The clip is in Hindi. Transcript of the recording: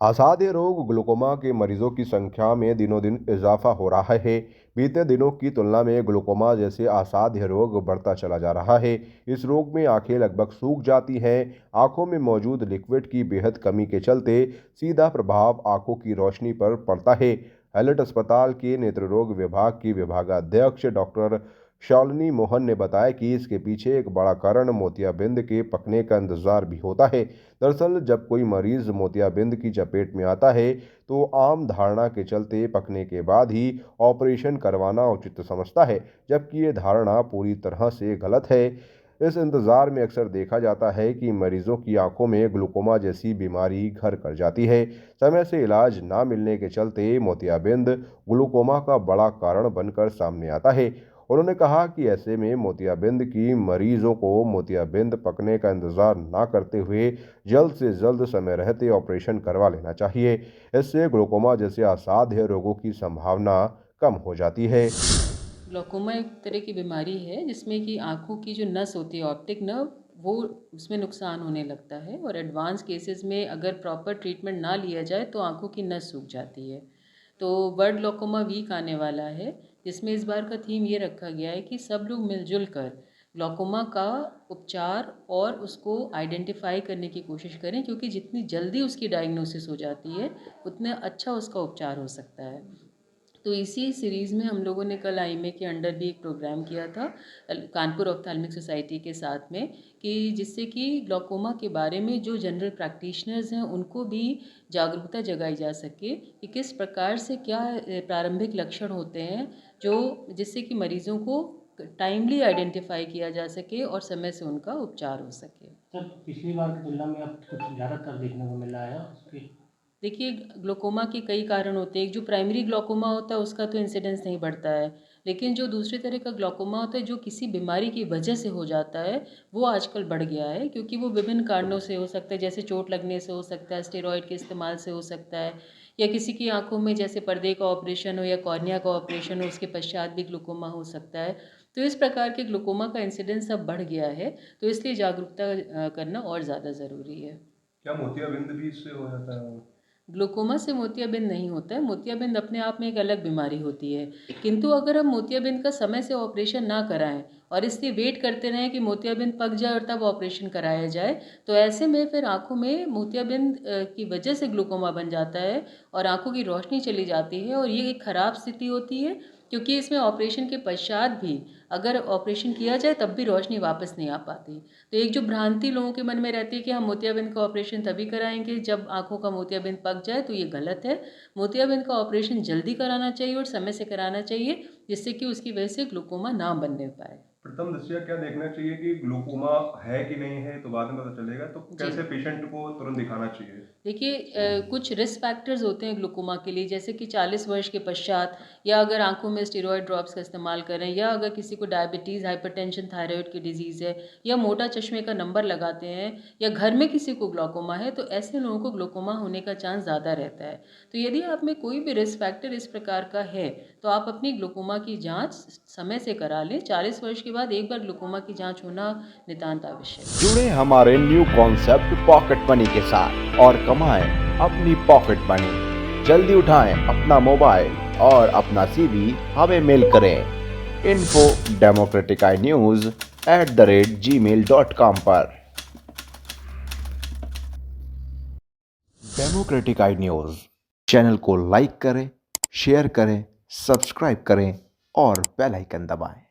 असाध्य रोग ग्लूकोमा के मरीजों की संख्या में दिनों दिन इजाफा हो रहा है। बीते दिनों की तुलना में ग्लूकोमा जैसे असाध्य रोग बढ़ता चला जा रहा है। इस रोग में आंखें लगभग सूख जाती हैं। आंखों में मौजूद लिक्विड की बेहद कमी के चलते सीधा प्रभाव आंखों की रोशनी पर पड़ता है। हैलट अस्पताल के नेत्र रोग विभाग की विभागाध्यक्ष डॉक्टर शालिनी मोहन ने बताया कि इसके पीछे एक बड़ा कारण मोतियाबिंद के पकने का इंतजार भी होता है। दरअसल जब कोई मरीज मोतियाबिंद की चपेट में आता है तो आम धारणा के चलते पकने के बाद ही ऑपरेशन करवाना उचित समझता है, जबकि ये धारणा पूरी तरह से गलत है। इस इंतजार में अक्सर देखा जाता है कि मरीजों की आंखों में ग्लूकोमा जैसी बीमारी घर कर जाती है। समय से इलाज ना मिलने के चलते मोतियाबिंद ग्लूकोमा का बड़ा कारण बनकर सामने आता है। उन्होंने कहा कि ऐसे में मोतियाबिंद की मरीजों को मोतियाबिंद पकने का इंतजार ना करते हुए जल्द से जल्द समय रहते ऑपरेशन करवा लेना चाहिए। इससे ग्लूकोमा जैसे असाध्य रोगों की संभावना कम हो जाती है। ग्लूकोमा एक तरह की बीमारी है जिसमें कि आँखों की जो नस होती है, ऑप्टिक नर्व, वो उसमें नुकसान होने लगता है और एडवांस केसेस में अगर प्रॉपर ट्रीटमेंट ना लिया जाए तो आँखों की नस सूख जाती है। तो वर्ल्ड ग्लूकोमा वीक आने वाला है, जिसमें इस बार का थीम ये रखा गया है कि सब लोग मिलजुल कर ग्लूकोमा का उपचार और उसको आइडेंटिफाई करने की कोशिश करें, क्योंकि जितनी जल्दी उसकी डायग्नोसिस हो जाती है उतना अच्छा उसका उपचार हो सकता है। तो इसी सीरीज़ में हम लोगों ने कल आईमे के अंडर भी एक प्रोग्राम किया था कानपुर ऑप्थेल्मिक सोसाइटी के साथ में, कि जिससे कि ग्लूकोमा के बारे में जो जनरल प्रैक्टिशनर्स हैं उनको भी जागरूकता जगाई जा सके कि किस प्रकार से क्या प्रारंभिक लक्षण होते हैं जो जिससे कि मरीज़ों को टाइमली आइडेंटिफाई किया जा सके और समय से उनका उपचार हो सके। सर, पिछली बार की तुलना में अब कुछ ज़्यादातर देखने को मिल रहा है उसकी। देखिए, ग्लूकोमा के कई कारण होते हैं। एक जो प्राइमरी ग्लूकोमा होता है उसका तो इंसिडेंस नहीं बढ़ता है, लेकिन जो दूसरे तरह का ग्लूकोमा होता है जो किसी बीमारी की वजह से हो जाता है, वो आजकल बढ़ गया है, क्योंकि वो विभिन्न कारणों से हो सकता है। जैसे चोट लगने से हो सकता है, स्टेरॉयड के इस्तेमाल से हो सकता है, या किसी की आंखों में जैसे पर्दे का ऑपरेशन हो या कॉर्निया का ऑपरेशन हो, उसके पश्चात भी ग्लूकोमा हो सकता है। तो इस प्रकार के ग्लूकोमा का इंसिडेंस अब बढ़ गया है, तो इसलिए जागरूकता करना और ज़्यादा ज़रूरी है। क्या मोतियाबिंद भी इससे हो जाता है? ग्लूकोमा से मोतियाबिंद नहीं होता है। मोतियाबिंद अपने आप में एक अलग बीमारी होती है, किंतु अगर हम मोतियाबिंद का समय से ऑपरेशन ना कराएं और इसलिए वेट करते रहें कि मोतियाबिंद पक जाए और तब ऑपरेशन कराया जाए, तो ऐसे में फिर आंखों में मोतियाबिंद की वजह से ग्लूकोमा बन जाता है और आंखों की रोशनी चली जाती है, और ये एक ख़राब स्थिति होती है, क्योंकि इसमें ऑपरेशन के पश्चात भी अगर ऑपरेशन किया जाए तब भी रोशनी वापस नहीं आ पाती। तो एक जो भ्रांति लोगों के मन में रहती है कि हम मोतियाबिंद का ऑपरेशन तभी कराएंगे जब आंखों का मोतियाबिंद पक जाए, तो ये गलत है। मोतियाबिंद का ऑपरेशन जल्दी कराना चाहिए और समय से कराना चाहिए, जिससे कि उसकी वजह से ग्लूकोमा ना बनने पाए। प्रथम दृष्टया क्या देखना चाहिए कि ग्लूकोमा है कि नहीं है, तो बाद में पता चलेगा, तो जी, कैसे पेशेंट को तुरंत दिखाना चाहिए? देखिए, कुछ रिस्क फैक्टर्स होते हैं ग्लूकोमा के लिए, जैसे कि 40 वर्ष के पश्चात, या अगर आंखों में स्टेरॉयड ड्रॉप्स का इस्तेमाल करें, या अगर किसी को डायबिटीज़, हाइपरटेंशन, थायराइड की डिजीज़ है, या मोटा चश्मे का नंबर लगाते हैं, या घर में किसी को ग्लूकोमा है, तो ऐसे लोगों को ग्लूकोमा होने का चांस ज़्यादा रहता है। तो यदि आप में कोई भी रिस्क फैक्टर इस प्रकार का है, तो आप अपनी ग्लूकोमा की जाँच समय से करा लें। 40 वर्ष के बाद एक बार ग्लूकोमा की जाँच होना नितांत आवश्यक है। जुड़े हमारे न्यू कॉन्सेप्ट पॉकेट मनी के साथ और कमाएं अपनी पॉकेट मनी। जल्दी उठाएं अपना मोबाइल और अपना CV हमें मेल करें info@democraticnews@gmail.com पर। डेमोक्रेटिक आई न्यूज़ चैनल को लाइक करें, शेयर करें, सब्सक्राइब करें और बेल आइकन दबाएं।